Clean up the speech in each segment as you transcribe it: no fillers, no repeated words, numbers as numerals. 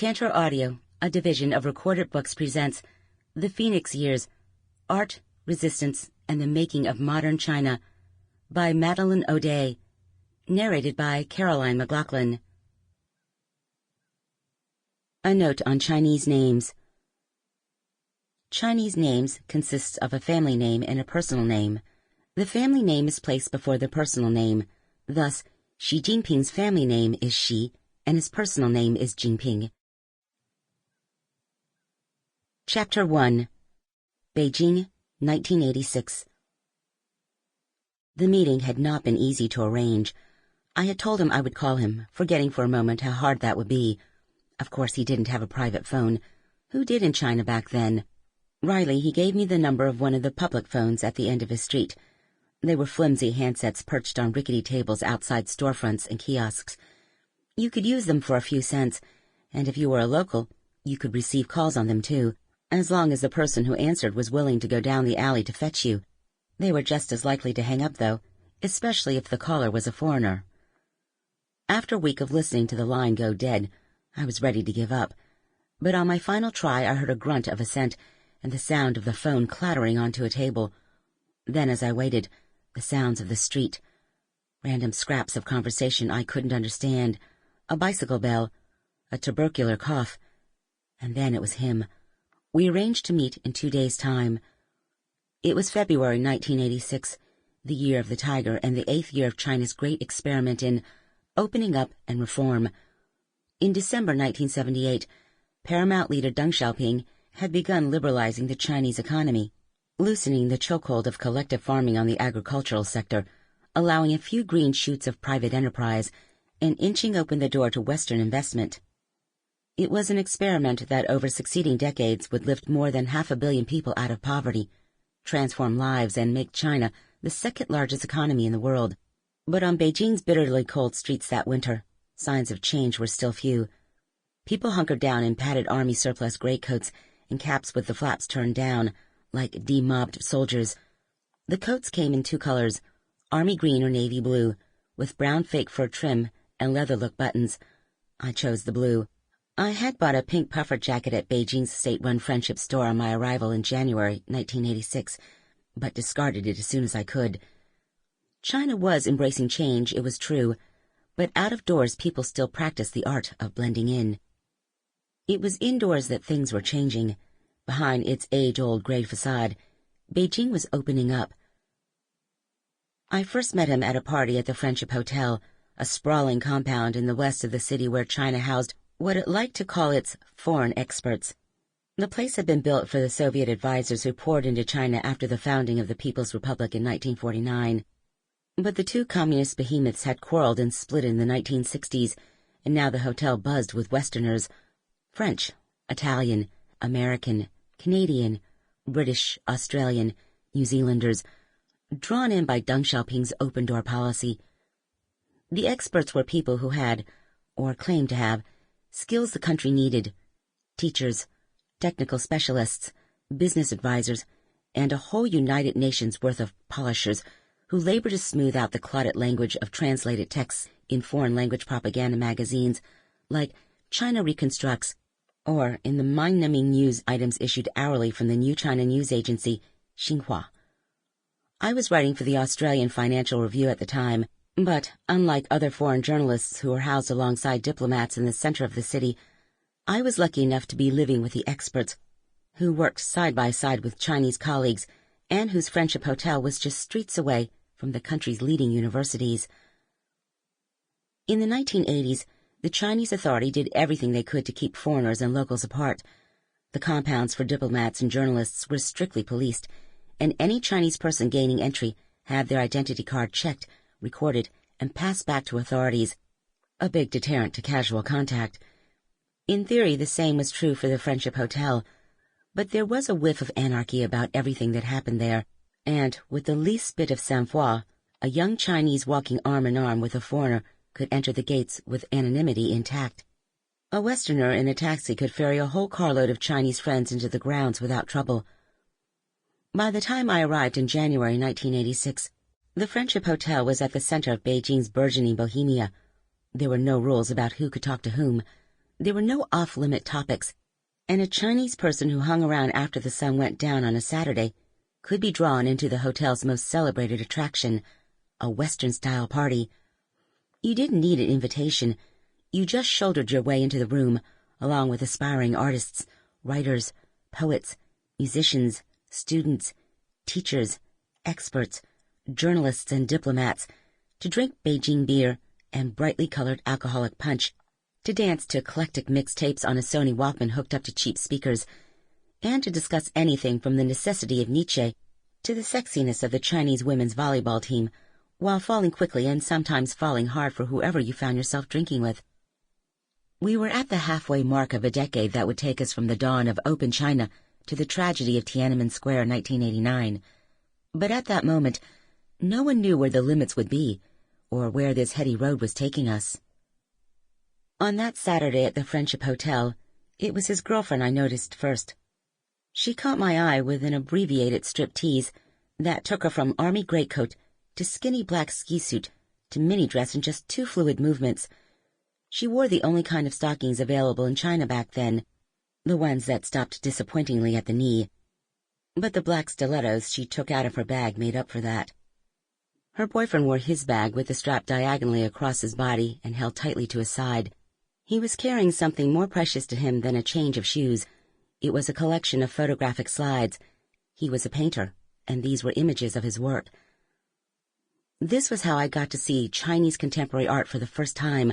Tantra Audio, a division of Recorded Books, presents The Phoenix Years, Art, Resistance, and the Making of Modern China by Madeleine O'Dea, narrated by McLaughlin. A note on Chinese names. Chinese names consists of a family name and a personal name. The family name is placed before the personal name. Thus, Xi Jinping's family name is Xi, and his personal name is Jinping. Chapter 1. Beijing, 1986. The meeting had not been easy to arrange. I had told him I would call him, forgetting for a moment how hard that would be. Of course, he didn't have a private phone. Who did in China back then? Riley, he gave me the number of one of the public phones at the end of his street. They were flimsy handsets perched on rickety tables outside storefronts and kiosks. You could use them for a few cents, and if you were a local, you could receive calls on them too, as long as the person who answered was willing to go down the alley to fetch you. They were just as likely to hang up, though, especially if the caller was a foreigner. After a week of listening to the line go dead, I was ready to give up. But on my final try, I heard a grunt of assent and the sound of the phone clattering onto a table. Then, as I waited, the sounds of the street. Random scraps of conversation I couldn't understand. A bicycle bell. A tubercular cough. And then it was him. We arranged to meet in 2 days' time. It was February 1986, the year of the tiger and the 8th year of China's great experiment in opening up and reform. In December 1978, Paramount leader Deng Xiaoping had begun liberalizing the Chinese economy, loosening the chokehold of collective farming on the agricultural sector, allowing a few green shoots of private enterprise, and inching open the door to Western investment. It was an experiment that over succeeding decades would lift more than 500 million people out of poverty, transform lives, and make China the second-largest economy in the world. But on Beijing's bitterly cold streets that winter, signs of change were still few. People hunkered down in padded army surplus greatcoats and caps with the flaps turned down, like demobbed soldiers. The coats came in 2 colors, army green or navy blue, with brown fake fur trim and leather-look buttons. I chose the blue. I had bought a pink puffer jacket at Beijing's state-run friendship store on my arrival in January 1986, but discarded it as soon as I could. China was embracing change, it was true, but out of doors people still practiced the art of blending in. It was indoors that things were changing. Behind its age-old gray facade, Beijing was opening up. I first met him at a party at the Friendship Hotel, a sprawling compound in the west of the city where China housed what it liked to call its foreign experts. The place had been built for the Soviet advisors who poured into China after the founding of the People's Republic in 1949. But the 2 communist behemoths had quarreled and split in the 1960s, and now the hotel buzzed with Westerners, French, Italian, American, Canadian, British, Australian, New Zealanders, drawn in by Deng Xiaoping's open-door policy. The experts were people who had, or claimed to have, skills the country needed: teachers, technical specialists, business advisors, and a whole United Nations worth of polishers who labored to smooth out the clotted language of translated texts in foreign language propaganda magazines like China Reconstructs, or in the mind-numbing news items issued hourly from the New China News Agency, Xinhua. I was writing for the Australian Financial Review at the time, but unlike other foreign journalists who were housed alongside diplomats in the center of the city, I was lucky enough to be living with the experts, who worked side by side with Chinese colleagues and whose Friendship Hotel was just streets away from the country's leading universities. In the 1980s, the Chinese Authority did everything they could to keep foreigners and locals apart. The compounds for diplomats and journalists were strictly policed, and any Chinese person gaining entry had their identity card checked, recorded, and passed back to authorities, a big deterrent to casual contact. In theory, the same was true for the Friendship Hotel, but there was a whiff of anarchy about everything that happened there, and with the least bit of sang-froid, a young Chinese walking arm in arm with a foreigner could enter the gates with anonymity intact. A Westerner in a taxi could ferry a whole carload of Chinese friends into the grounds without trouble. By the time I arrived in January 1986, the Friendship Hotel was at the center of Beijing's burgeoning bohemia. There were no rules about who could talk to whom. There were no off-limit topics, and a Chinese person who hung around after the sun went down on a Saturday could be drawn into the hotel's most celebrated attraction, a Western-style party. You didn't need an invitation. You just shouldered your way into the room, along with aspiring artists, writers, poets, musicians, students, teachers, experts, journalists, and diplomats, to drink Beijing beer and brightly colored alcoholic punch, to dance to eclectic mixtapes on a Sony Walkman hooked up to cheap speakers, and to discuss anything from the necessity of Nietzsche to the sexiness of the Chinese women's volleyball team, while falling quickly and sometimes falling hard for whoever you found yourself drinking with. We were at the halfway mark of a decade that would take us from the dawn of open China to the tragedy of Tiananmen Square in 1989. But at that moment, no one knew where the limits would be, or where this heady road was taking us. On that Saturday at the Friendship Hotel, it was his girlfriend I noticed first. She caught my eye with an abbreviated striptease that took her from army greatcoat to skinny black ski suit to mini dress in just 2 fluid movements. She wore the only kind of stockings available in China back then, the ones that stopped disappointingly at the knee. But the black stilettos she took out of her bag made up for that. Her boyfriend wore his bag with the strap diagonally across his body and held tightly to his side. He was carrying something more precious to him than a change of shoes. It was a collection of photographic slides. He was a painter, and these were images of his work. This was how I got to see Chinese contemporary art for the first time,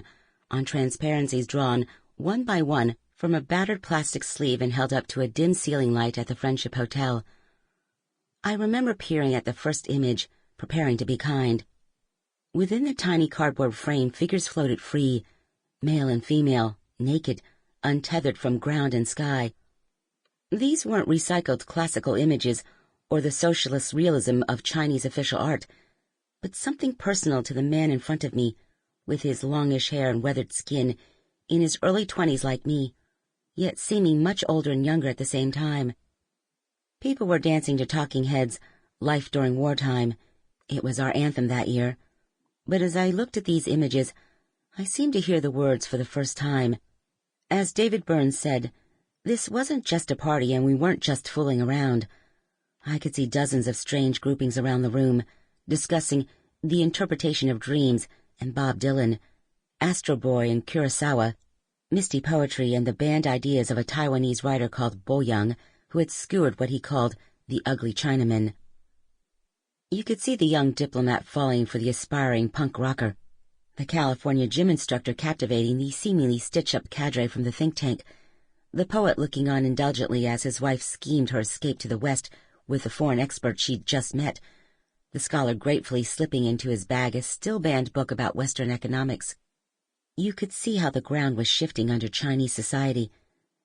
on transparencies drawn, one by one, from a battered plastic sleeve and held up to a dim ceiling light at the Friendship Hotel. I remember peering at the first image, preparing to be kind. Within the tiny cardboard frame, figures floated free, male and female, naked, untethered from ground and sky. These weren't recycled classical images or the socialist realism of Chinese official art, but something personal to the man in front of me, with his longish hair and weathered skin, in his early 20s like me, yet seeming much older and younger at the same time. People were dancing to Talking Heads' Life During Wartime. It was our anthem that year. But as I looked at these images, I seemed to hear the words for the first time. As David Burns said, this wasn't just a party and we weren't just fooling around. I could see dozens of strange groupings around the room, discussing the interpretation of dreams and Bob Dylan, Astro Boy and Kurosawa, misty poetry and the banned ideas of a Taiwanese writer called Bo Young, who had skewered what he called the ugly Chinaman. You could see the young diplomat falling for the aspiring punk rocker, the California gym instructor captivating the seemingly stitch-up cadre from the think tank, the poet looking on indulgently as his wife schemed her escape to the West with the foreign expert she'd just met, the scholar gratefully slipping into his bag a still-banned book about Western economics. You could see how the ground was shifting under Chinese society,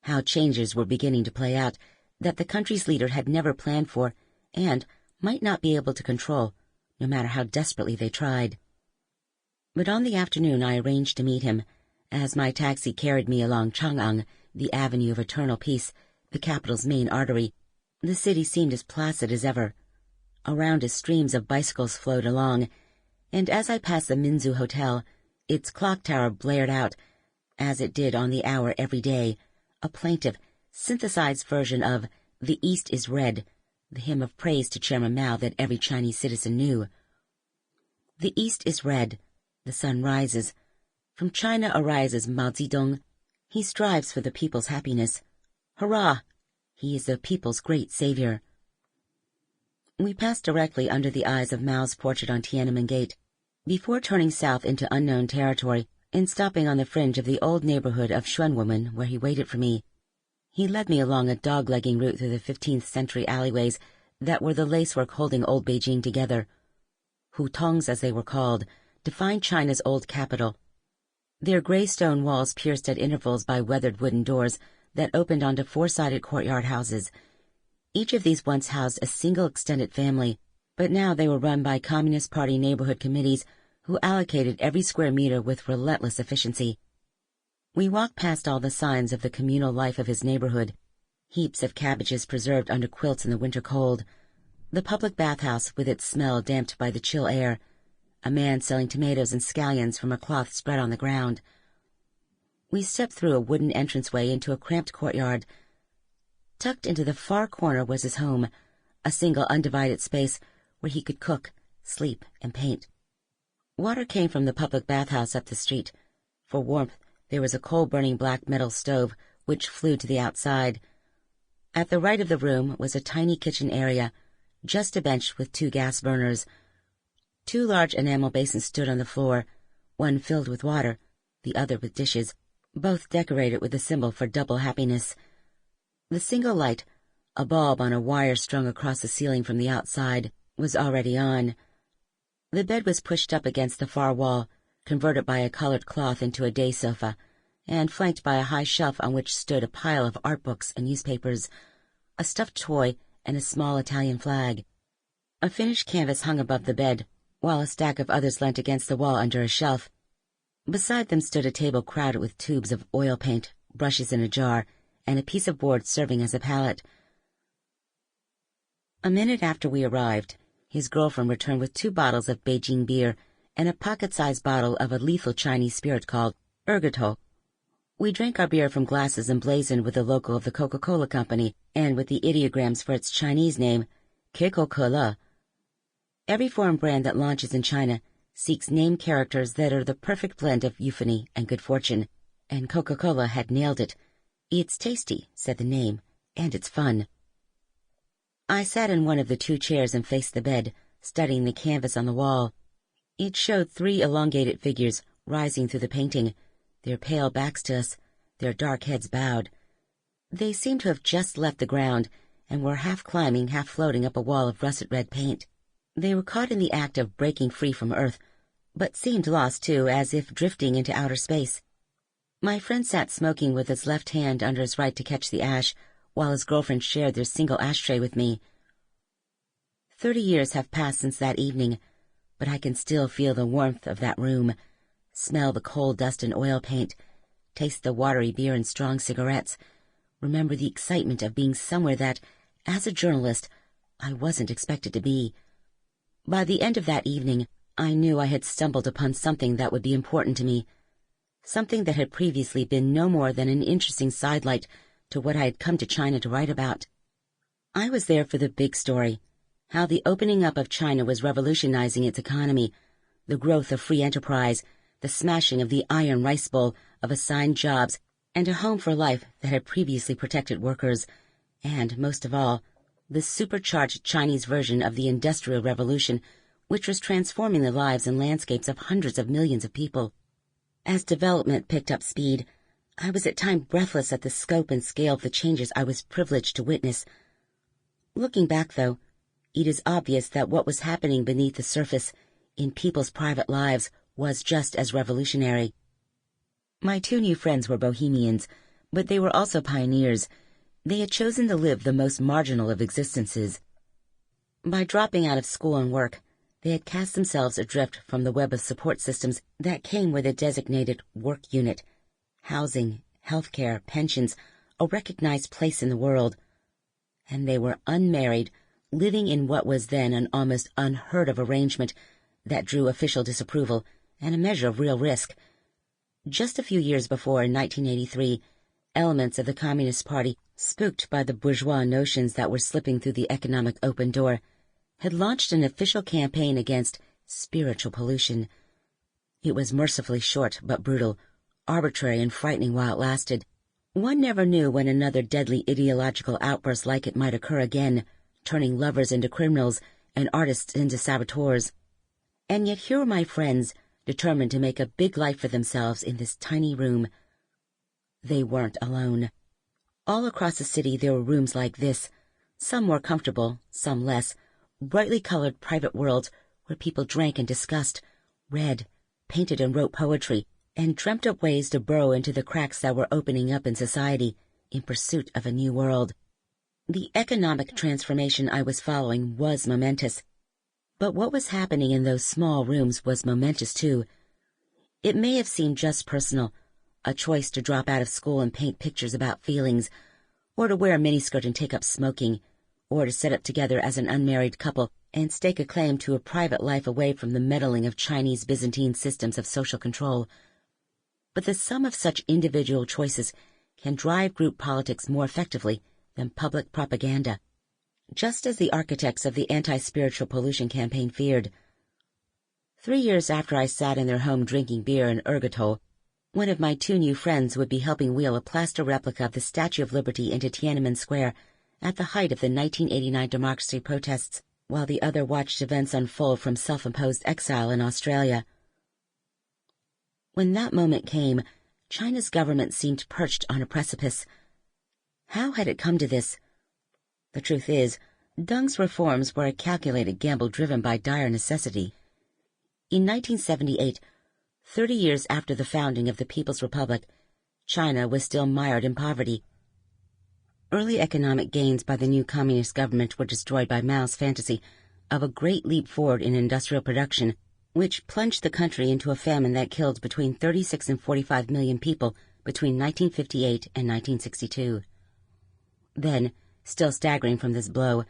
how changes were beginning to play out that the country's leader had never planned for and might not be able to control, no matter how desperately they tried. But on the afternoon I arranged to meet him, as my taxi carried me along Chang'an, the Avenue of Eternal Peace, the capital's main artery. The city seemed as placid as ever. Around us streams of bicycles flowed along, and as I passed the Minzu Hotel, its clock tower blared out, as it did on the hour every day, a plaintive, synthesized version of "The East is Red," the hymn of praise to Chairman Mao that every Chinese citizen knew. The East is red, the sun rises. From China arises Mao Zedong. He strives for the people's happiness. Hurrah! He is the people's great savior. We passed directly under the eyes of Mao's portrait on Tiananmen Gate, before turning south into unknown territory and stopping on the fringe of the old neighborhood of Xuanwoman, where he waited for me. He led me along a dog-legging route through the 15th century alleyways that were the lacework holding old Beijing together. Hutongs, as they were called, defined China's old capital. Their gray stone walls pierced at intervals by weathered wooden doors that opened onto four-sided courtyard houses. Each of these once housed a single extended family, but now they were run by Communist Party neighborhood committees who allocated every square meter with relentless efficiency. We walked past all the signs of the communal life of his neighborhood, heaps of cabbages preserved under quilts in the winter cold, the public bathhouse with its smell damped by the chill air, a man selling tomatoes and scallions from a cloth spread on the ground. We stepped through a wooden entranceway into a cramped courtyard. Tucked into the far corner was his home, a single undivided space where he could cook, sleep, and paint. Water came from the public bathhouse up the street. For warmth, there was a coal-burning black metal stove, which flew to the outside. At the right of the room was a tiny kitchen area, just a bench with 2 gas burners. 2 large enamel basins stood on the floor, one filled with water, the other with dishes, both decorated with a symbol for double happiness. The single light, a bulb on a wire strung across the ceiling from the outside, was already on. The bed was pushed up against the far wall, converted by a colored cloth into a day sofa, and flanked by a high shelf on which stood a pile of art books and newspapers, a stuffed toy, and a small Italian flag. A finished canvas hung above the bed, while a stack of others leant against the wall under a shelf. Beside them stood a table crowded with tubes of oil paint, brushes in a jar, and a piece of board serving as a palette. A minute after we arrived, his girlfriend returned with 2 bottles of Beijing beer and a pocket-sized bottle of a lethal Chinese spirit called ergoto. We drank our beer from glasses emblazoned with the logo of the Coca-Cola Company and with the ideograms for its Chinese name, Keiko-Cola. Every foreign brand that launches in China seeks name characters that are the perfect blend of euphony and good fortune, and Coca-Cola had nailed it. "It's tasty," said the name, "and it's fun." I sat in one of the 2 chairs and faced the bed, studying the canvas on the wall. It showed 3 elongated figures rising through the painting, their pale backs to us, their dark heads bowed. They seemed to have just left the ground and were half climbing, half floating up a wall of russet red paint. They were caught in the act of breaking free from Earth, but seemed lost, too, as if drifting into outer space. My friend sat smoking with his left hand under his right to catch the ash, while his girlfriend shared their single ashtray with me. 30 years have passed since that evening, but I can still feel the warmth of that room, smell the coal dust and oil paint, taste the watery beer and strong cigarettes, remember the excitement of being somewhere that, as a journalist, I wasn't expected to be. By the end of that evening, I knew I had stumbled upon something that would be important to me, something that had previously been no more than an interesting sidelight to what I had come to China to write about. I was there for the big story, how the opening up of China was revolutionizing its economy, the growth of free enterprise, the smashing of the iron rice bowl of assigned jobs, and a home for life that had previously protected workers, and, most of all, the supercharged Chinese version of the Industrial Revolution, which was transforming the lives and landscapes of hundreds of millions of people. As development picked up speed, I was at times breathless at the scope and scale of the changes I was privileged to witness. Looking back, though, it is obvious that what was happening beneath the surface, in people's private lives, was just as revolutionary. My 2 new friends were bohemians, but they were also pioneers. They had chosen to live the most marginal of existences. By dropping out of school and work, they had cast themselves adrift from the web of support systems that came with a designated work unit, housing, healthcare, pensions, a recognized place in the world. And they were unmarried, living in what was then an almost unheard-of arrangement that drew official disapproval and a measure of real risk. Just a few years before, in 1983, elements of the Communist Party, spooked by the bourgeois notions that were slipping through the economic open door, had launched an official campaign against spiritual pollution. It was mercifully short but brutal, arbitrary and frightening while it lasted. One never knew when another deadly ideological outburst like it might occur again, turning lovers into criminals and artists into saboteurs. And yet here were my friends, determined to make a big life for themselves in this tiny room. They weren't alone. All across the city there were rooms like this, some more comfortable, some less, brightly colored private worlds where people drank and discussed, read, painted and wrote poetry, and dreamt up ways to burrow into the cracks that were opening up in society in pursuit of a new world. The economic transformation I was following was momentous, but what was happening in those small rooms was momentous too. It may have seemed just personal, a choice to drop out of school and paint pictures about feelings, or to wear a miniskirt and take up smoking, or to set up together as an unmarried couple and stake a claim to a private life away from the meddling of Chinese Byzantine systems of social control. But the sum of such individual choices can drive group politics more effectively than public propaganda, just as the architects of the anti-spiritual pollution campaign feared. 3 years after I sat in their home drinking beer in Urgatol, one of my 2 new friends would be helping wheel a plaster replica of the Statue of Liberty into Tiananmen Square at the height of the 1989 democracy protests, while the other watched events unfold from self-imposed exile in Australia. When that moment came, China's government seemed perched on a precipice. How had it come to this? The truth is, Deng's reforms were a calculated gamble driven by dire necessity. In 1978, 30 years after the founding of the People's Republic, China was still mired in poverty. Early economic gains by the new communist government were destroyed by Mao's fantasy of a great leap forward in industrial production, which plunged the country into a famine that killed between 36 and 45 million people between 1958 and 1962. Then, still staggering from this blow,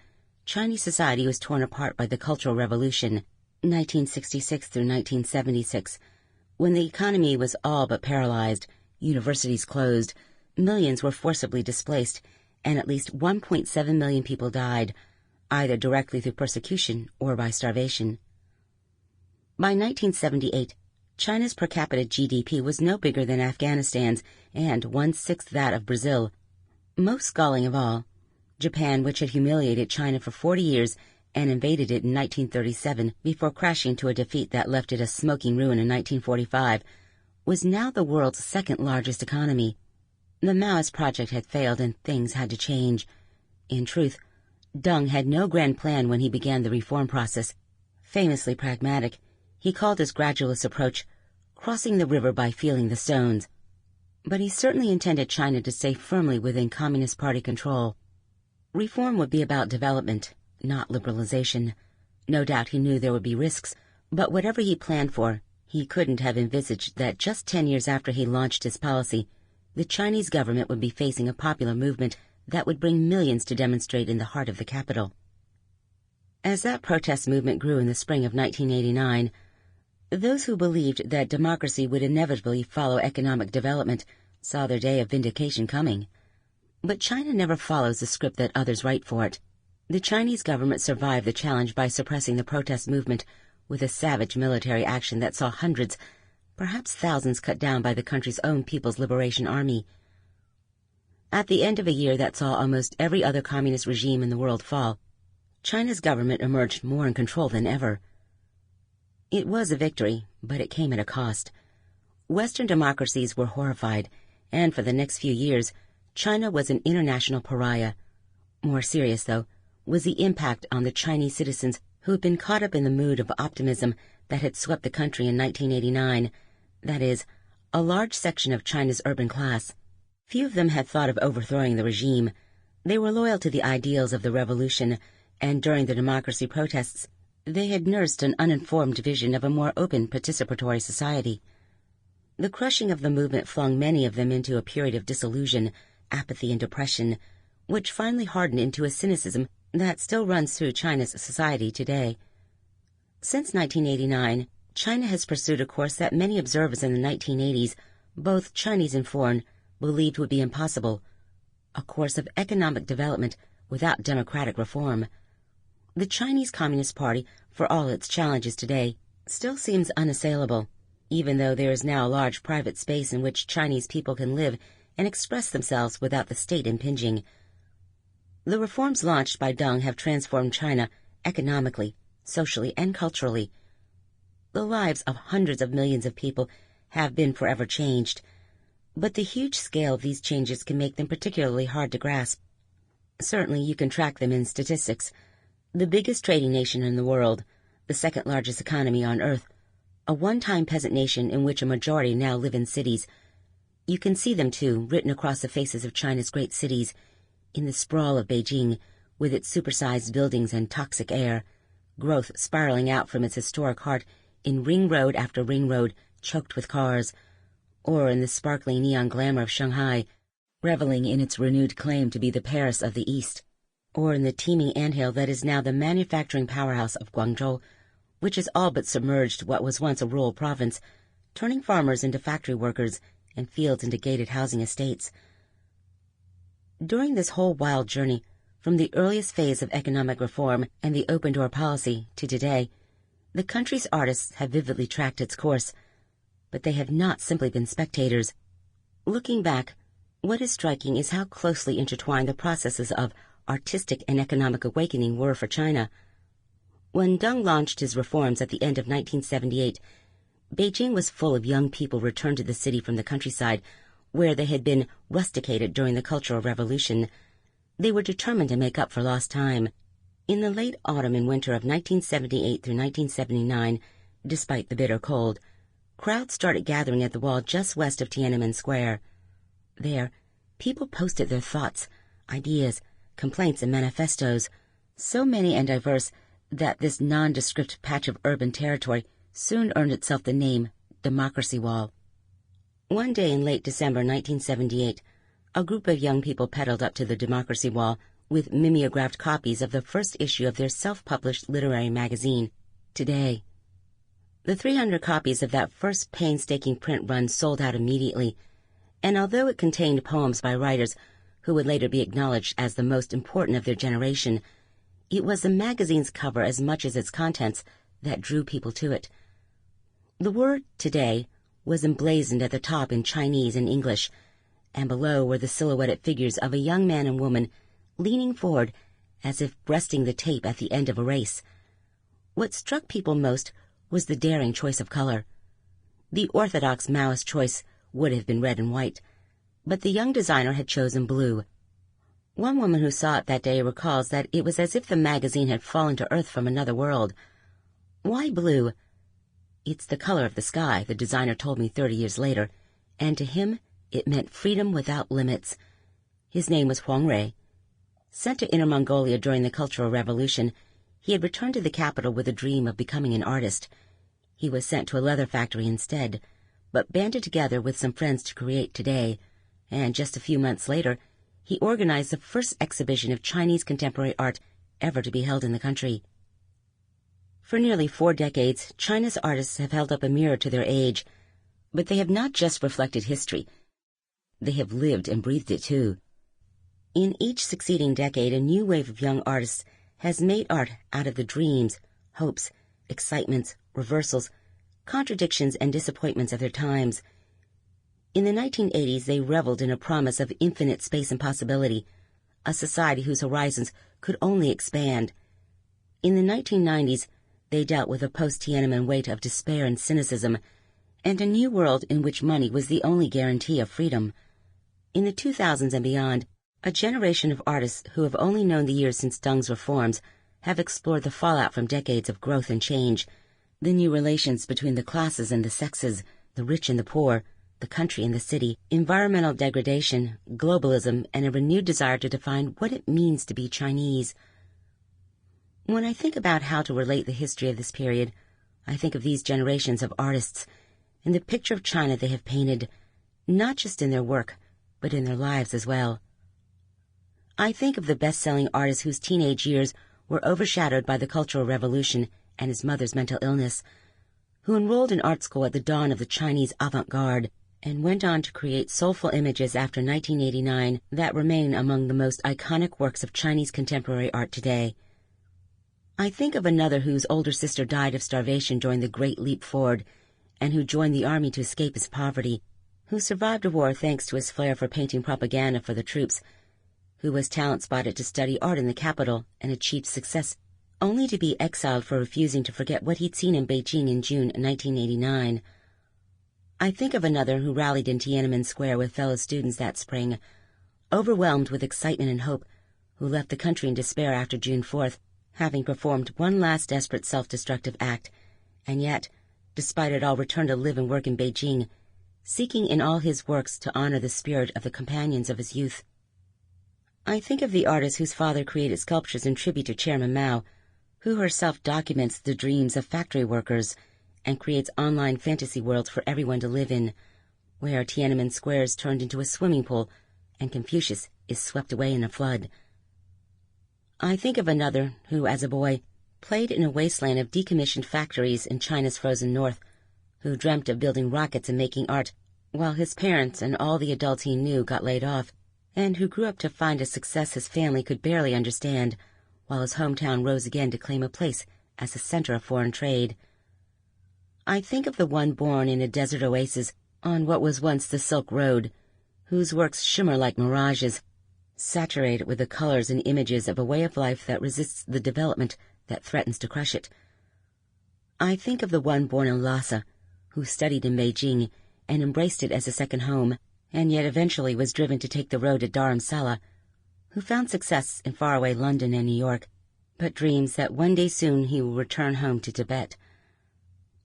Chinese society was torn apart by the Cultural Revolution, 1966 through 1976, when the economy was all but paralyzed, universities closed, millions were forcibly displaced, and at least 1.7 million people died, either directly through persecution or by starvation. By 1978, China's per capita GDP was no bigger than Afghanistan's and 1/6 that of Brazil. Most galling of all, Japan, which had humiliated China for 40 years and invaded it in 1937 before crashing to a defeat that left it a smoking ruin in 1945, was now the world's second-largest economy. The Maoist project had failed and things had to change. In truth, Deng had no grand plan when he began the reform process. Famously pragmatic, he called his gradualist approach crossing the river by feeling the stones. But he certainly intended China to stay firmly within Communist Party control. Reform would be about development, not liberalization. No doubt he knew there would be risks, but whatever he planned for, he couldn't have envisaged that just 10 years after he launched his policy, the Chinese government would be facing a popular movement that would bring millions to demonstrate in the heart of the capital. As that protest movement grew in the spring of 1989, those who believed that democracy would inevitably follow economic development saw their day of vindication coming. But China never follows the script that others write for it. The Chinese government survived the challenge by suppressing the protest movement with a savage military action that saw hundreds, perhaps thousands, cut down by the country's own People's Liberation Army. At the end of a year that saw almost every other communist regime in the world fall, China's government emerged more in control than ever. It was a victory, but it came at a cost. Western democracies were horrified, and for the next few years, China was an international pariah. More serious, though, was the impact on the Chinese citizens who had been caught up in the mood of optimism that had swept the country in 1989, that is, a large section of China's urban class. Few of them had thought of overthrowing the regime. They were loyal to the ideals of the revolution, and during the democracy protests, they had nursed an uninformed vision of a more open, participatory society. The crushing of the movement flung many of them into a period of disillusion, apathy, and depression, which finally hardened into a cynicism that still runs through China's society today. Since 1989, China has pursued a course that many observers in the 1980s, both Chinese and foreign, believed would be impossible, a course of economic development without democratic reform. The Chinese Communist Party, for all its challenges today, still seems unassailable, even though there is now a large private space in which Chinese people can live and express themselves without the state impinging. The reforms launched by Deng have transformed China economically, socially, and culturally. The lives of hundreds of millions of people have been forever changed, but the huge scale of these changes can make them particularly hard to grasp. Certainly you can track them in statistics. The biggest trading nation in the world, the second largest economy on Earth, a one-time peasant nation in which a majority now live in cities. You can see them, too, written across the faces of China's great cities, in the sprawl of Beijing, with its supersized buildings and toxic air, growth spiraling out from its historic heart in ring road after ring road choked with cars, or in the sparkling neon glamour of Shanghai, reveling in its renewed claim to be the Paris of the East, or in the teeming anthill that is now the manufacturing powerhouse of Guangzhou, which has all but submerged what was once a rural province, turning farmers into factory workers and fields into gated housing estates. During this whole wild journey, from the earliest phase of economic reform and the open-door policy to today, the country's artists have vividly tracked its course, but they have not simply been spectators. Looking back, what is striking is how closely intertwined the processes of artistic and economic awakening were for China. When Deng launched his reforms at the end of 1978, Beijing was full of young people returned to the city from the countryside, where they had been rusticated during the Cultural Revolution. They were determined to make up for lost time. In the late autumn and winter of 1978 through 1979, despite the bitter cold, crowds started gathering at the wall just west of Tiananmen Square. There, people posted their thoughts, ideas, complaints, and manifestos, so many and diverse that this nondescript patch of urban territory soon earned itself the name Democracy Wall. One day in late December 1978, a group of young people pedaled up to the Democracy Wall with mimeographed copies of the first issue of their self-published literary magazine, Today. The 300 copies of that first painstaking print run sold out immediately, and although it contained poems by writers who would later be acknowledged as the most important of their generation, it was the magazine's cover as much as its contents that drew people to it. The word Today was emblazoned at the top in Chinese and English, and below were the silhouetted figures of a young man and woman leaning forward as if breasting the tape at the end of a race. What struck people most was the daring choice of color. The orthodox Maoist choice would have been red and white, but the young designer had chosen blue. One woman who saw it that day recalls that it was as if the magazine had fallen to earth from another world. Why blue? It's the color of the sky, the designer told me 30 years later, and to him it meant freedom without limits. His name was Huang Rui. Sent to Inner Mongolia during the Cultural Revolution, he had returned to the capital with a dream of becoming an artist. He was sent to a leather factory instead, but banded together with some friends to create Today, and just a few months later, he organized the first exhibition of Chinese contemporary art ever to be held in the country. For nearly 4 decades, China's artists have held up a mirror to their age, but they have not just reflected history. They have lived and breathed it too. In each succeeding decade, a new wave of young artists has made art out of the dreams, hopes, excitements, reversals, contradictions, and disappointments of their times. In the 1980s, they reveled in a promise of infinite space and possibility, a society whose horizons could only expand. In the 1990s, they dealt with a post-Tiananmen weight of despair and cynicism, and a new world in which money was the only guarantee of freedom. In the 2000s and beyond, a generation of artists who have only known the years since Deng's reforms have explored the fallout from decades of growth and change, the new relations between the classes and the sexes, the rich and the poor, the country and the city, environmental degradation, globalism, and a renewed desire to define what it means to be Chinese. When I think about how to relate the history of this period, I think of these generations of artists and the picture of China they have painted, not just in their work, but in their lives as well. I think of the best-selling artist whose teenage years were overshadowed by the Cultural Revolution and his mother's mental illness, who enrolled in art school at the dawn of the Chinese avant-garde and went on to create soulful images after 1989 that remain among the most iconic works of Chinese contemporary art today. I think of another whose older sister died of starvation during the Great Leap Forward and who joined the army to escape his poverty, who survived a war thanks to his flair for painting propaganda for the troops, who was talent spotted to study art in the capital and achieved success, only to be exiled for refusing to forget what he'd seen in Beijing in June 1989. I think of another who rallied in Tiananmen Square with fellow students that spring, overwhelmed with excitement and hope, who left the country in despair after June 4th, having performed one last desperate self-destructive act, and yet, despite it all, returned to live and work in Beijing, seeking in all his works to honor the spirit of the companions of his youth. I think of the artist whose father created sculptures in tribute to Chairman Mao, who herself documents the dreams of factory workers and creates online fantasy worlds for everyone to live in, where Tiananmen Square is turned into a swimming pool and Confucius is swept away in a flood. I think of another who, as a boy, played in a wasteland of decommissioned factories in China's frozen north, who dreamt of building rockets and making art, while his parents and all the adults he knew got laid off, and who grew up to find a success his family could barely understand, while his hometown rose again to claim a place as the center of foreign trade. I think of the one born in a desert oasis on what was once the Silk Road, whose works shimmer like mirages, saturated with the colors and images of a way of life that resists the development that threatens to crush it. I think of the one born in Lhasa, who studied in Beijing and embraced it as a second home, and yet eventually was driven to take the road to Dharamsala, who found success in faraway London and New York, but dreams that one day soon he will return home to Tibet.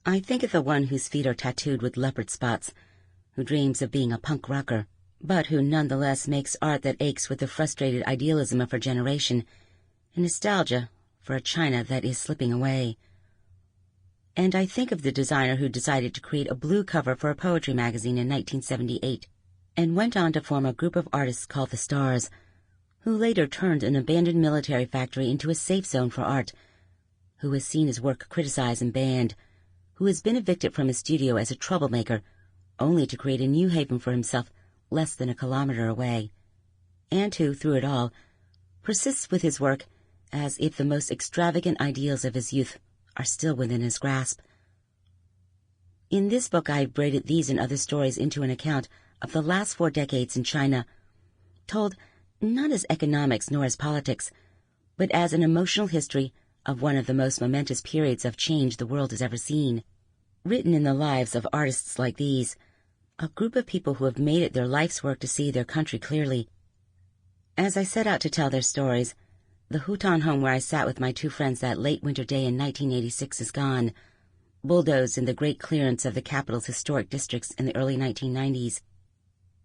I think of the one whose feet are tattooed with leopard spots, who dreams of being a punk rocker, but who nonetheless makes art that aches with the frustrated idealism of her generation and nostalgia for a China that is slipping away. And I think of the designer who decided to create a blue cover for a poetry magazine in 1978 and went on to form a group of artists called the Stars, who later turned an abandoned military factory into a safe zone for art, who has seen his work criticized and banned, who has been evicted from his studio as a troublemaker, only to create a new haven for himself less than a kilometer away, and who, through it all, persists with his work as if the most extravagant ideals of his youth are still within his grasp. In this book I have braided these and other stories into an account of the last 4 decades in China, told not as economics nor as politics, but as an emotional history of one of the most momentous periods of change the world has ever seen, written in the lives of artists like these, a group of people who have made it their life's work to see their country clearly. As I set out to tell their stories, the Hutan home where I sat with my 2 friends that late winter day in 1986 is gone, bulldozed in the great clearance of the capital's historic districts in the early 1990s.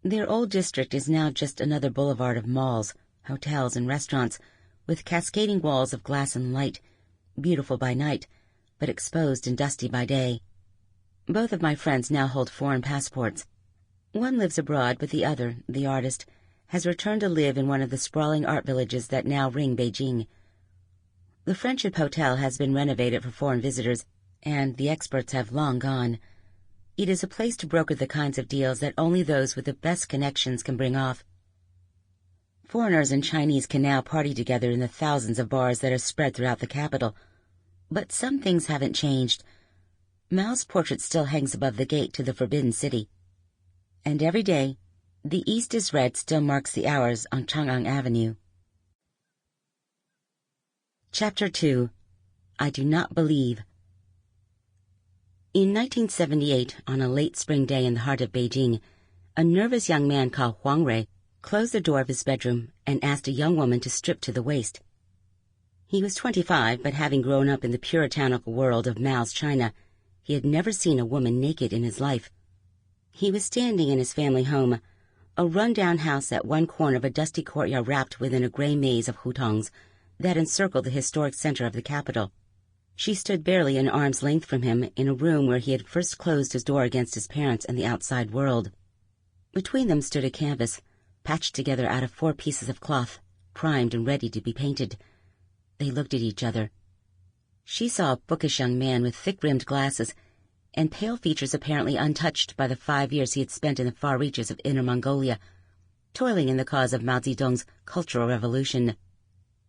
Their old district is now just another boulevard of malls, hotels, and restaurants, with cascading walls of glass and light, beautiful by night, but exposed and dusty by day. Both of my friends now hold foreign passports. One lives abroad, but the other, the artist, has returned to live in one of the sprawling art villages that now ring Beijing. The Friendship Hotel has been renovated for foreign visitors, and the experts have long gone. It is a place to broker the kinds of deals that only those with the best connections can bring off. Foreigners and Chinese can now party together in the thousands of bars that are spread throughout the capital. But some things haven't changed. Mao's portrait still hangs above the gate to the Forbidden City. And every day, the East is Red still marks the hours on Chang'an Avenue. Chapter 2. I Do Not Believe. In 1978, on a late spring day in the heart of Beijing, a nervous young man called Huang Rui closed the door of his bedroom and asked a young woman to strip to the waist. He was 25, but having grown up in the puritanical world of Mao's China, he had never seen a woman naked in his life. He was standing in his family home, a run-down house at one corner of a dusty courtyard wrapped within a gray maze of hutongs that encircled the historic center of the capital. She stood barely an arm's length from him in a room where he had first closed his door against his parents and the outside world. Between them stood a canvas, patched together out of 4 pieces of cloth, primed and ready to be painted. They looked at each other. She saw a bookish young man with thick-rimmed glasses and pale features apparently untouched by the 5 years he had spent in the far reaches of Inner Mongolia, toiling in the cause of Mao Zedong's Cultural Revolution.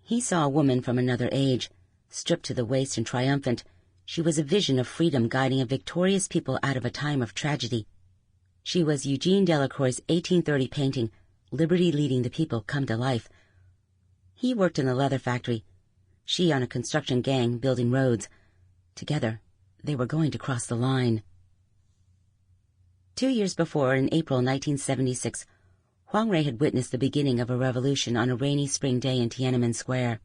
He saw a woman from another age, stripped to the waist and triumphant. She was a vision of freedom guiding a victorious people out of a time of tragedy. She was Eugene Delacroix's 1830 painting, Liberty Leading the People Come to Life. He worked in the leather factory, she on a construction gang building roads. Together, they were going to cross the line. 2 years before, in April 1976, Huang Rui had witnessed the beginning of a revolution on a rainy spring day in Tiananmen Square.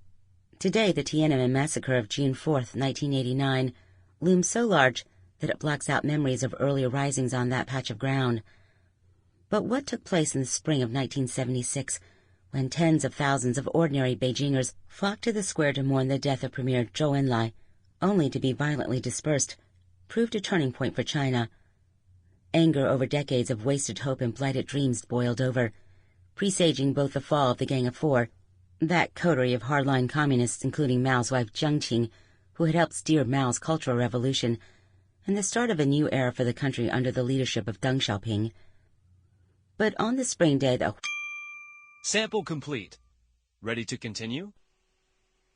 Today, the Tiananmen massacre of June 4th, 1989, looms so large that it blocks out memories of earlier risings on that patch of ground. But what took place in the spring of 1976, when tens of thousands of ordinary Beijingers flocked to the square to mourn the death of Premier Zhou Enlai, only to be violently dispersed, proved a turning point for China. Anger over decades of wasted hope and blighted dreams boiled over, presaging both the fall of the Gang of Four, that coterie of hardline communists including Mao's wife Jiang Qing, who had helped steer Mao's Cultural Revolution, and the start of a new era for the country under the leadership of Deng Xiaoping. But on the spring day, Sample complete. Ready to continue?